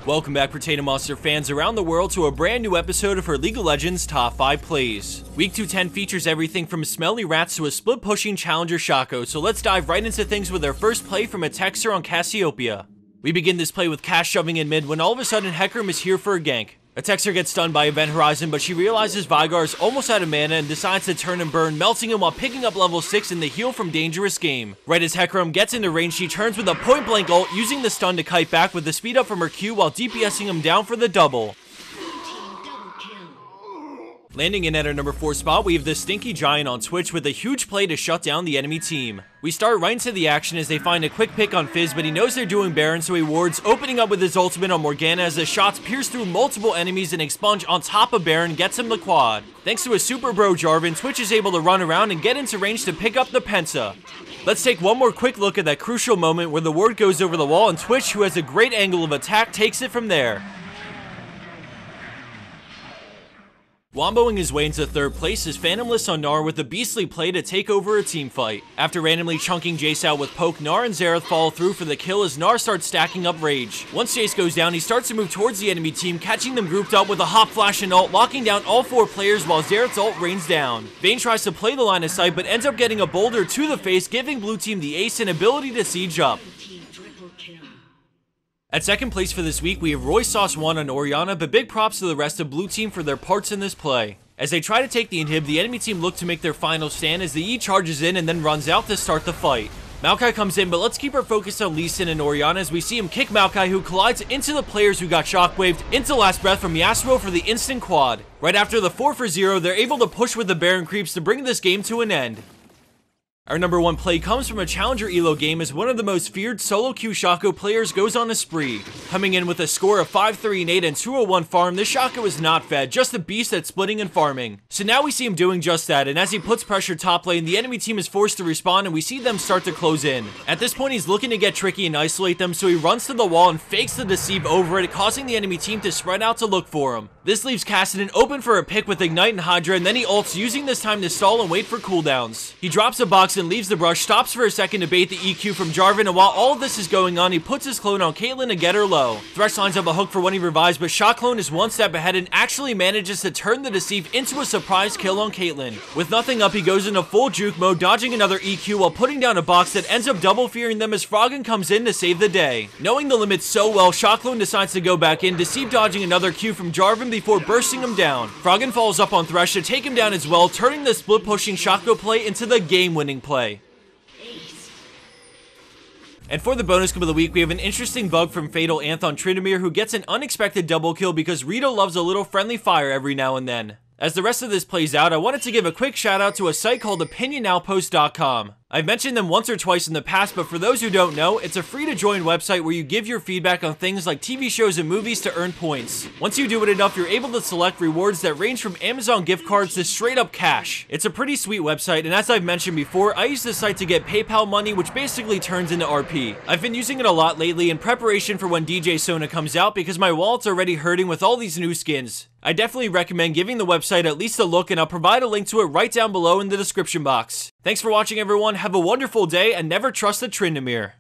Welcome back, Potato Monster fans around the world, to a brand new episode of our League of Legends Top 5 Plays. Week 210 features everything from smelly rats to a split-pushing challenger Shaco, so let's dive right into things with our first play from a Texer on Cassiopeia. We begin this play with Cass shoving in mid when all of a sudden Hecarim is here for a gank. A Texer gets stunned by Event Horizon, but she realizes Veigar is almost out of mana and decides to turn and burn, melting him while picking up level 6 in the heal from Dangerous Game. Right as Hecarim gets into range, she turns with a point-blank ult, using the stun to kite back with the speed up from her Q while DPSing him down for the double. Landing in at our number 4 spot, we have the Stinky Giant on Twitch with a huge play to shut down the enemy team. We start right into the action as they find a quick pick on Fizz, but he knows they're doing Baron, so he wards, opening up with his ultimate on Morgana as the shots pierce through multiple enemies and expunge on top of Baron gets him the quad. Thanks to a super bro Jarvan, Twitch is able to run around and get into range to pick up the Penta. Let's take one more quick look at that crucial moment where the ward goes over the wall and Twitch, who has a great angle of attack, takes it from there. Womboing his way into 3rd place is Phantomless on Gnar with a beastly play to take over a team fight. After randomly chunking Jace out with poke, Gnar and Xerath follow through for the kill as Gnar starts stacking up rage. Once Jace goes down, he starts to move towards the enemy team, catching them grouped up with a hop flash and ult, locking down all 4 players while Xerath's ult rains down. Vayne tries to play the line of sight but ends up getting a boulder to the face, giving blue team the ace and ability to siege up. At 2nd place for this week, we have Roy Sauce 1 on Orianna, but big props to the rest of blue team for their parts in this play. As they try to take the inhib, the enemy team look to make their final stand as the E charges in and then runs out to start the fight. Maokai comes in, but let's keep our focus on Lee Sin and Orianna as we see him kick Maokai, who collides into the players who got shockwaved into Last Breath from Yasuo for the instant quad. Right after the 4 for 0, they're able to push with the Baron creeps to bring this game to an end. Our number 1 play comes from a Challenger Elo game as one of the most feared solo queue Shaco players goes on a spree. Coming in with a score of 5-3 and 8 and 201 farm, this Shaco is not fed, just a beast at splitting and farming. So now we see him doing just that, and as he puts pressure top lane, the enemy team is forced to respawn and we see them start to close in. At this point, he's looking to get tricky and isolate them, so he runs to the wall and fakes the deceive over it, causing the enemy team to spread out to look for him. This leaves Kassadin open for a pick with Ignite and Hydra, and then he ults, using this time to stall and wait for cooldowns. He drops a box and leaves the brush, stops for a second to bait the EQ from Jarvan, and while all of this is going on, he puts his clone on Caitlyn to get her low. Thresh lines up a hook for when he revives, but ShotClone is one step ahead and actually manages to turn the deceive into a surprise kill on Caitlyn. With nothing up, he goes into full juke mode, dodging another EQ while putting down a box that ends up double fearing them as Froggen comes in to save the day. Knowing the limits so well, ShotClone decides to go back in, deceive dodging another Q from Jarvan before bursting him down. Froggen follows up on Thresh to take him down as well, turning the split pushing Shaco play into the game-winning play. And for the bonus clip of the week, we have an interesting bug from Fatal Anthon Tryndamere, who gets an unexpected double kill because Rito loves a little friendly fire every now and then. As the rest of this plays out, I wanted to give a quick shout out to a site called OpinionOutpost.com. I've mentioned them once or twice in the past, but for those who don't know, it's a free to join website where you give your feedback on things like TV shows and movies to earn points. Once you do it enough, you're able to select rewards that range from Amazon gift cards to straight up cash. It's a pretty sweet website, and as I've mentioned before, I use this site to get PayPal money, which basically turns into RP. I've been using it a lot lately in preparation for when DJ Sona comes out because my wallet's already hurting with all these new skins. I definitely recommend giving the website at least a look, and I'll provide a link to it right down below in the description box. Thanks for watching, everyone. Have a wonderful day, and never trust a Tryndamere.